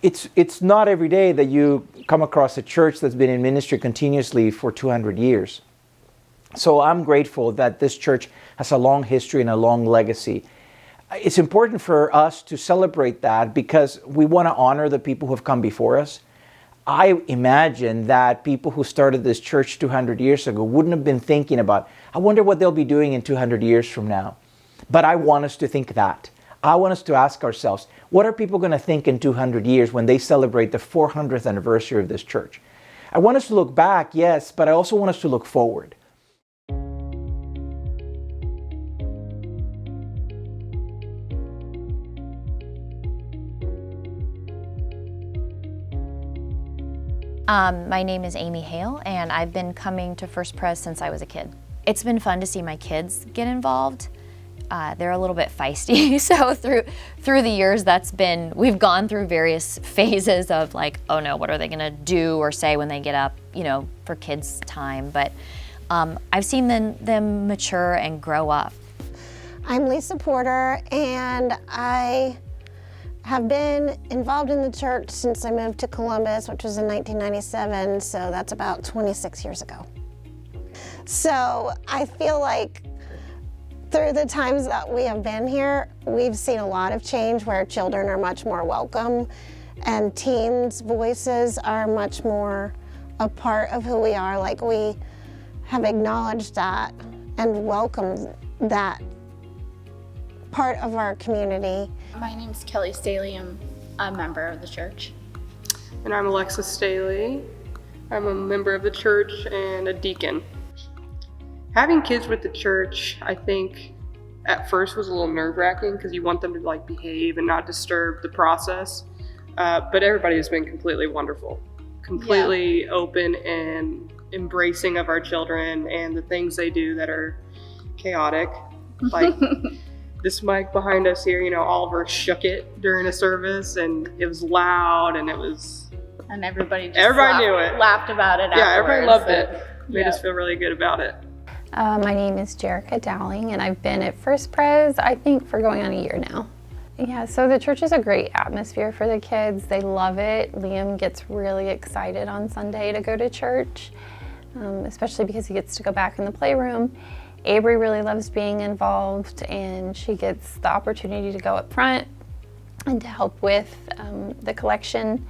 it's not every day that you come across a church that's been in ministry continuously for 200 years. So I'm grateful that this church has a long history and a long legacy. It's important for us to celebrate that because we want to honor the people who have come before us. I imagine that people who started this church 200 years ago wouldn't have been thinking about, I wonder what they'll be doing in 200 years from now. But I want us to think that. I want us to ask ourselves, what are people going to think in 200 years when they celebrate the 400th anniversary of this church? I want us to look back, yes, but I also want us to look forward. My name is Amy Hale, and I've been coming to First Pres since I was a kid. It's been fun to see my kids get involved. They're a little bit feisty, so through the years we've gone through various phases of like, oh no, what are they gonna do or say when they get up, for kids' time. But I've seen them mature and grow up. I'm Lisa Porter, and I have been involved in the church since I moved to Columbus, which was in 1997, so that's about 26 years ago. So I feel like through the times that we have been here, we've seen a lot of change where children are much more welcome and teens' voices are much more a part of who we are. Like, we have acknowledged that and welcomed that part of our community. My name's Kelly Staley. I'm a member of the church. And I'm Alexis Staley. I'm a member of the church and a deacon. Having kids with the church, I think, at first was a little nerve-wracking because you want them to behave and not disturb the process. But everybody has been completely wonderful, completely open and embracing of our children and the things they do that are chaotic. Like this mic behind us here, Oliver shook it during a service and it was loud and it was... And everybody knew it. Laughed about it afterwards. Yeah, everybody loved it. Made us feel really good about it. My name is Jerica Dowling, and I've been at First Pres, I think, for going on a year now. Yeah, so the church is a great atmosphere for the kids. They love it. Liam gets really excited on Sunday to go to church, especially because he gets to go back in the playroom. Avery really loves being involved, and she gets the opportunity to go up front and to help with the collection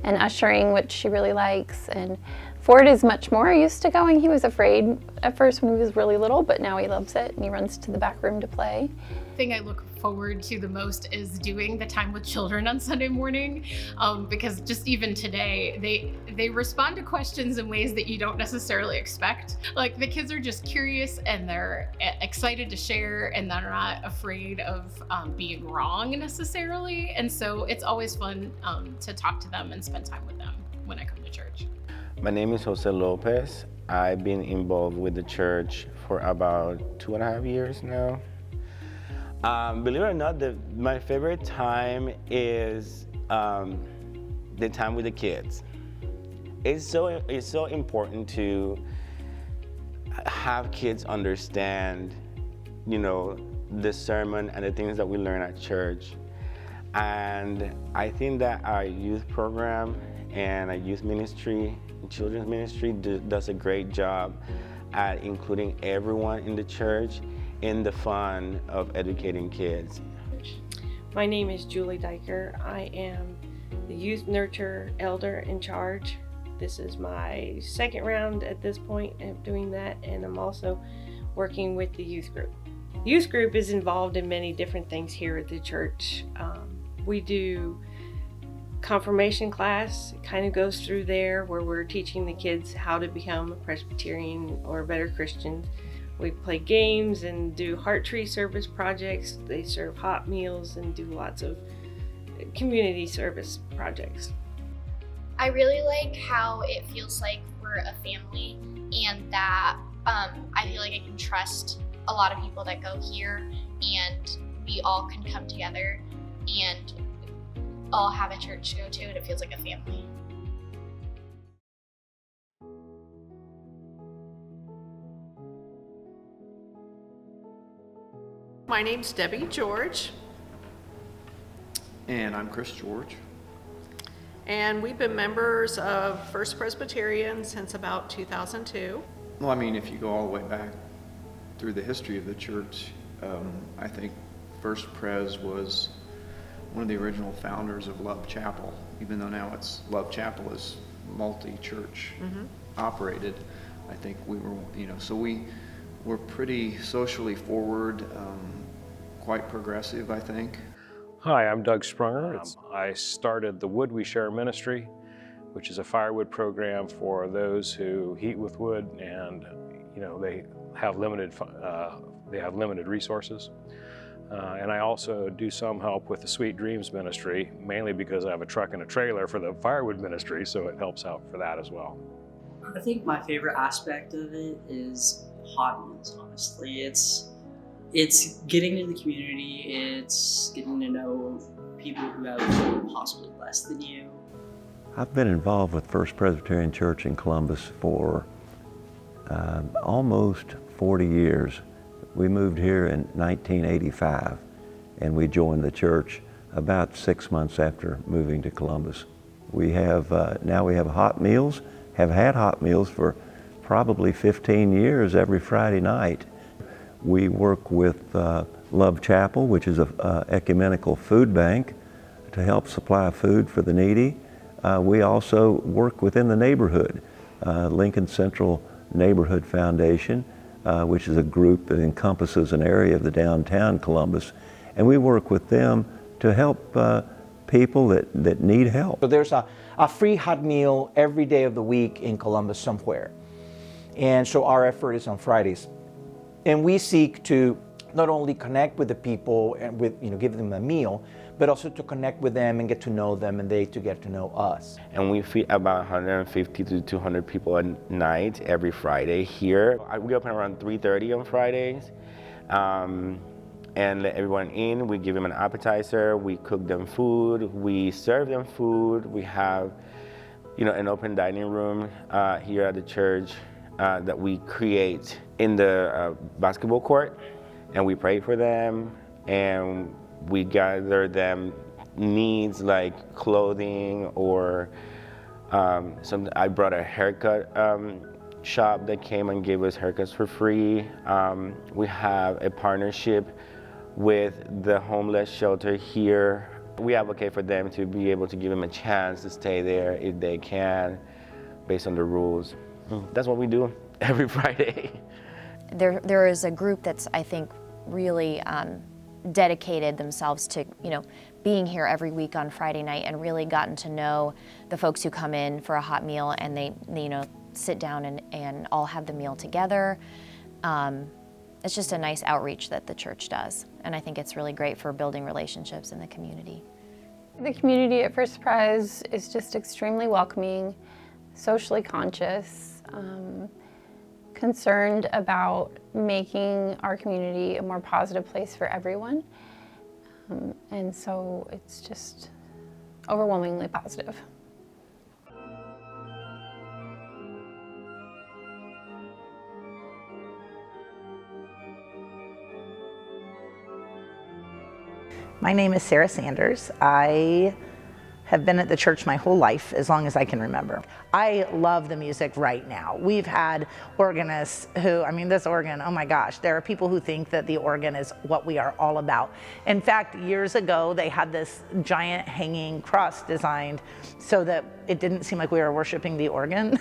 and ushering, which she really likes. And Ford is much more used to going. He was afraid at first when he was really little, but now he loves it and he runs to the back room to play. The thing I look forward to the most is doing the time with children on Sunday morning, because just even today, they respond to questions in ways that you don't necessarily expect. Like, the kids are just curious and they're excited to share, and they're not afraid of being wrong necessarily. And so it's always fun to talk to them and spend time with them when I come to church. My name is Jose Lopez. I've been involved with the church for about 2.5 years now. Believe it or not, my favorite time is the time with the kids. It's so important to have kids understand, the sermon and the things that we learn at church. And I think that our youth program and our youth ministry, children's ministry does a great job at including everyone in the church in the fun of educating kids. My name is Julie Diker. I am the youth nurture elder in charge. This is my second round at this point of doing that, and I'm also working with the youth group. The youth group is involved in many different things here at the church. We do confirmation class. It kind of goes through there where we're teaching the kids how to become a Presbyterian or a better Christian. We play games and do heart tree service projects. They serve hot meals and do lots of community service projects. I really like how it feels like we're a family, and that I feel like I can trust a lot of people that go here, and we all can come together and all have a church to go to, and it feels like a family. My name's Debbie George. And I'm Chris George. And we've been members of First Presbyterian since about 2002. Well, I mean, if you go all the way back through the history of the church, I think First Pres was one of the original founders of Love Chapel, even though now it's Love Chapel is multi-church operated. I think we were, so we were pretty socially forward, quite progressive, I think. Hi, I'm Doug Sprunger. I started the Wood We Share Ministry, which is a firewood program for those who heat with wood and they have limited resources. And I also do some help with the Sweet Dreams Ministry, mainly because I have a truck and a trailer for the firewood ministry, so it helps out for that as well. I think my favorite aspect of it is hot meals, honestly. It's getting to the community, it's getting to know people who have possibly less than you. I've been involved with First Presbyterian Church in Columbus for almost 40 years. We moved here in 1985 and we joined the church about 6 months after moving to Columbus. We have, now we have hot meals, have had hot meals for probably 15 years every Friday night. We work with Love Chapel, which is an ecumenical food bank to help supply food for the needy. We also work within the neighborhood. Lincoln Central Neighborhood Foundation, which is a group that encompasses an area of the downtown Columbus, and we work with them to help people that need help. So there's a free hot meal every day of the week in Columbus somewhere. And so our effort is on Fridays. And we seek to not only connect with the people and give them a meal, but also to connect with them and get to know them and they to get to know us. And we feed about 150 to 200 people a night every Friday here. We open around 3:30 on Fridays. And let everyone in. We give them an appetizer, we cook them food, we serve them food. We have an open dining room here at the church that we create in the basketball court, and we pray for them, and we gather them needs like clothing or I brought a haircut shop that came and gave us haircuts for free. We have a partnership with the homeless shelter here. We advocate for them to be able to give them a chance to stay there if they can, based on the rules. That's what we do every Friday. There is a group that's, I think, really dedicated themselves to, being here every week on Friday night and really gotten to know the folks who come in for a hot meal and they sit down and all have the meal together. It's just a nice outreach that the church does, and I think it's really great for building relationships in the community. The community at First Pres is just extremely welcoming, socially conscious, concerned about making our community a more positive place for everyone. And so it's just overwhelmingly positive. My name is Sarah Sanders. I have been at the church my whole life, as long as I can remember. I love the music right now. We've had organists who, this organ, oh my gosh, there are people who think that the organ is what we are all about. In fact, years ago, they had this giant hanging cross designed so that it didn't seem like we were worshiping the organ,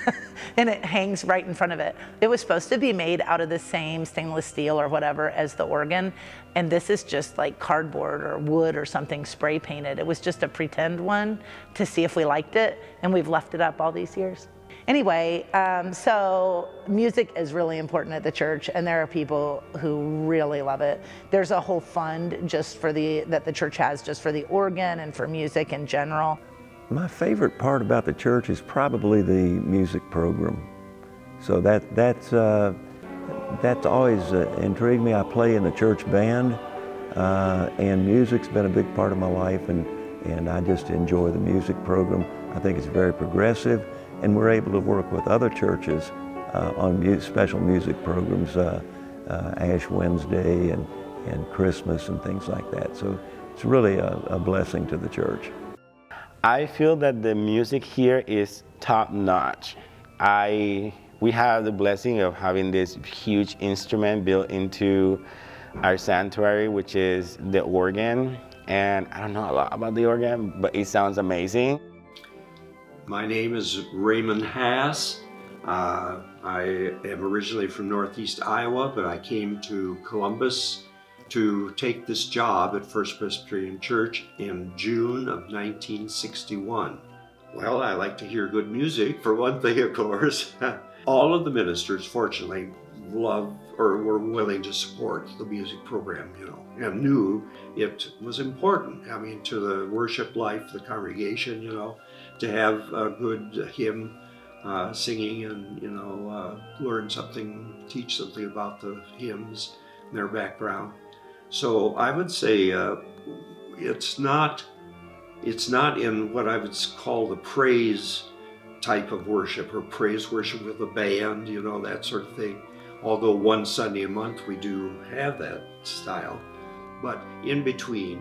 and it hangs right in front of it. It was supposed to be made out of the same stainless steel or whatever as the organ, and this is just like cardboard or wood or something spray painted. It was just a pretend one to see if we liked it, and we've left it up all these years. Anyway, so music is really important at the church, and there are people who really love it. There's a whole fund that the church has just for the organ and for music in general. My favorite part about the church is probably the music program. So that's always intrigued me. I play in the church band, and music's been a big part of my life, and I just enjoy the music program. I think it's very progressive, and we're able to work with other churches on special music programs, Ash Wednesday and Christmas and things like that. So it's really a blessing to the church. I feel that the music here is top notch. We have the blessing of having this huge instrument built into our sanctuary, which is the organ. And I don't know a lot about the organ, but it sounds amazing. My name is Raymond Haas. I am originally from Northeast Iowa, but I came to Columbus to take this job at First Presbyterian Church in June of 1961. Well, I like to hear good music, for one thing, of course. All of the ministers, fortunately, loved or were willing to support the music program, and knew it was important. I mean, to the worship life, the congregation, to have a good hymn singing and, learn something, teach something about the hymns and their background. So I would say it's not in what I would call the praise type of worship or praise worship with a band, that sort of thing. Although one Sunday a month we do have that style. But in between,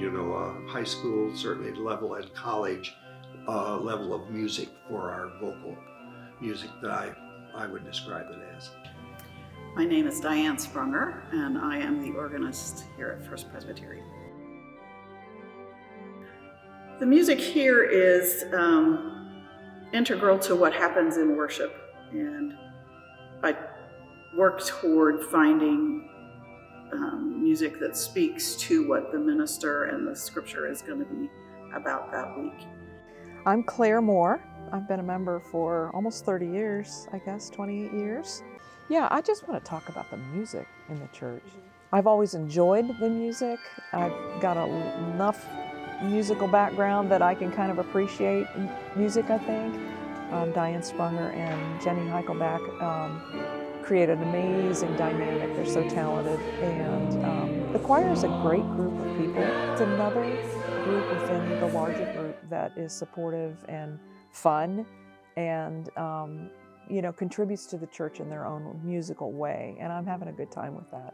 high school, certainly level, and college level of music for our vocal music that I would describe it as. My name is Diane Sprunger, and I am the organist here at First Presbyterian. The music here is integral to what happens in worship, and I work toward finding music that speaks to what the minister and the scripture is going to be about that week. I'm Claire Moore. I've been a member for almost 30 years, I guess, 28 years. Yeah, I just want to talk about the music in the church. I've always enjoyed the music. I've got enough musical background that I can kind of appreciate music, I think. Diane Sprunger and Jenny Heichelbach create an amazing dynamic. They're so talented. And the choir is a great group of people. It's another group within the larger group that is supportive and fun and contributes to the church in their own musical way. And I'm having a good time with that.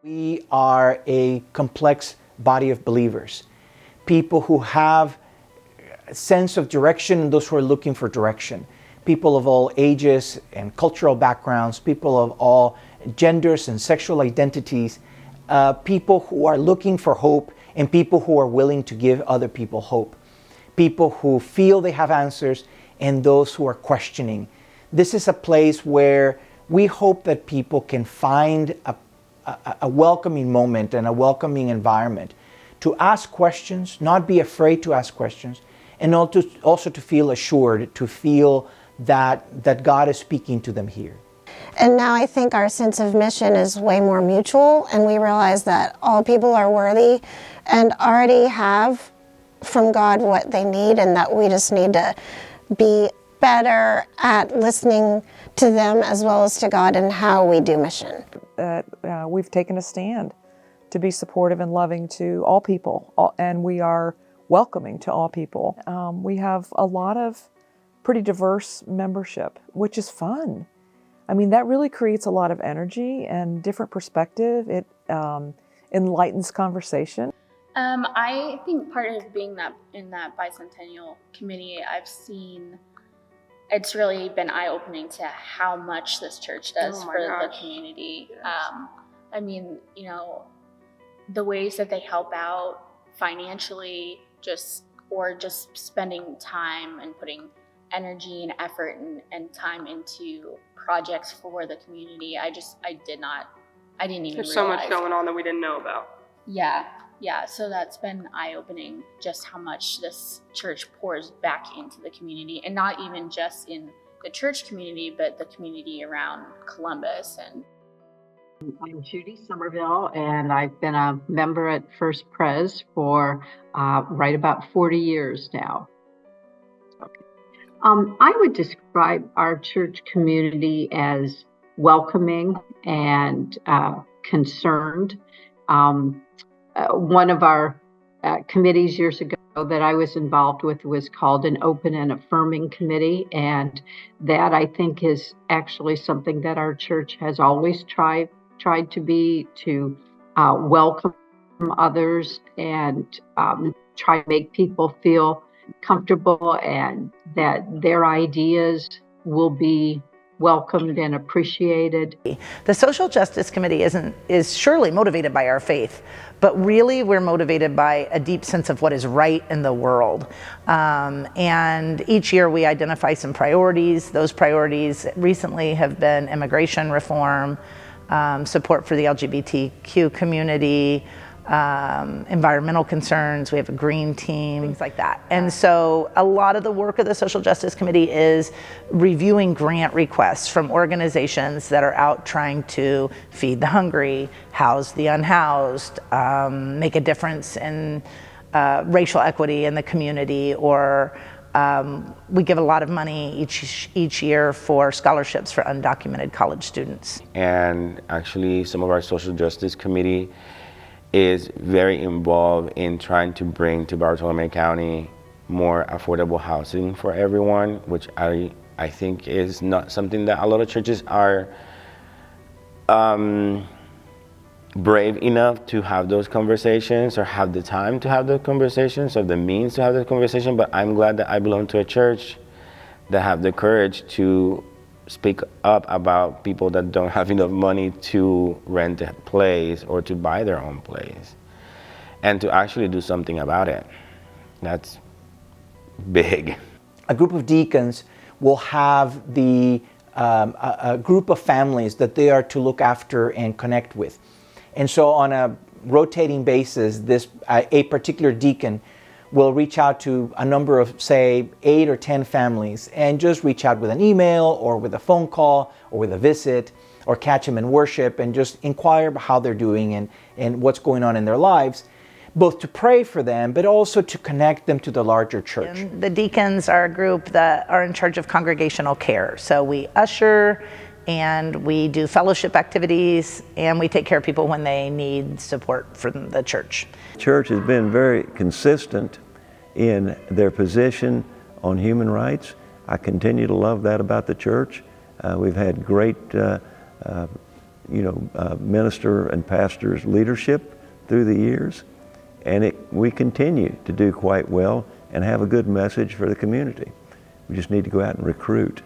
We are a complex body of believers, people who have a sense of direction and those who are looking for direction, people of all ages and cultural backgrounds, people of all genders and sexual identities, people who are looking for hope and people who are willing to give other people hope, people who feel they have answers and those who are questioning. This is a place where we hope that people can find a welcoming moment and a welcoming environment to ask questions, not be afraid to ask questions, and also to feel assured, to feel that God is speaking to them here. And now I think our sense of mission is way more mutual, and we realize that all people are worthy and already have from God what they need, and that we just need to be better at listening to them as well as to God and how we do mission. We've taken a stand to be supportive and loving to all people, and we are welcoming to all people. We have a lot of pretty diverse membership, which is fun. I mean, that really creates a lot of energy and different perspective. It enlightens conversation. I think part of being in that bicentennial committee, I've seen it's really been eye-opening to how much this church does for the community. Yes. I mean, the ways that they help out financially, just spending time and putting energy and effort and time into projects for the community. I didn't even realize. There's so much going on that we didn't know about. Yeah, so that's been eye-opening, just how much this church pours back into the community, and not even just in the church community, but the community around Columbus. And I'm Judy Somerville, and I've been a member at First Pres for right about 40 years now. I would describe our church community as welcoming and concerned. One of our committees years ago that I was involved with was called an Open and Affirming Committee, and that I think is actually something that our church has always tried to be, to welcome others and try to make people feel comfortable and that their ideas will be welcomed and appreciated. The Social Justice Committee is surely motivated by our faith, but really we're motivated by a deep sense of what is right in the world. And each year we identify some priorities. Those priorities recently have been immigration reform, support for the LGBTQ community, environmental concerns, we have a green team, things like that. And so a lot of the work of the Social Justice Committee is reviewing grant requests from organizations that are out trying to feed the hungry, house the unhoused, make a difference in racial equity in the community, or we give a lot of money each year for scholarships for undocumented college students. And actually some of our Social Justice Committee is very involved in trying to bring to Bartolome County more affordable housing for everyone, which I think is not something that a lot of churches are brave enough to have those conversations or have the time to have those conversations or the means to have those conversations. But I'm glad that I belong to a church that have the courage to speak up about people that don't have enough money to rent a place or to buy their own place, and to actually do something about it. That's big. A group of deacons will have a group of families that they are to look after and connect with. And so on a rotating basis, a particular deacon will reach out to a number of, say, 8 or 10 families and just reach out with an email or with a phone call or with a visit, or catch them in worship and just inquire about how they're doing and what's going on in their lives, both to pray for them, but also to connect them to the larger church. And the deacons are a group that are in charge of congregational care. So we usher and we do fellowship activities and we take care of people when they need support from the church. The church has been very consistent in their position on human rights. I continue to love that about the church. We've had great minister and pastors leadership through the years, and we continue to do quite well and have a good message for the community. We just need to go out and recruit.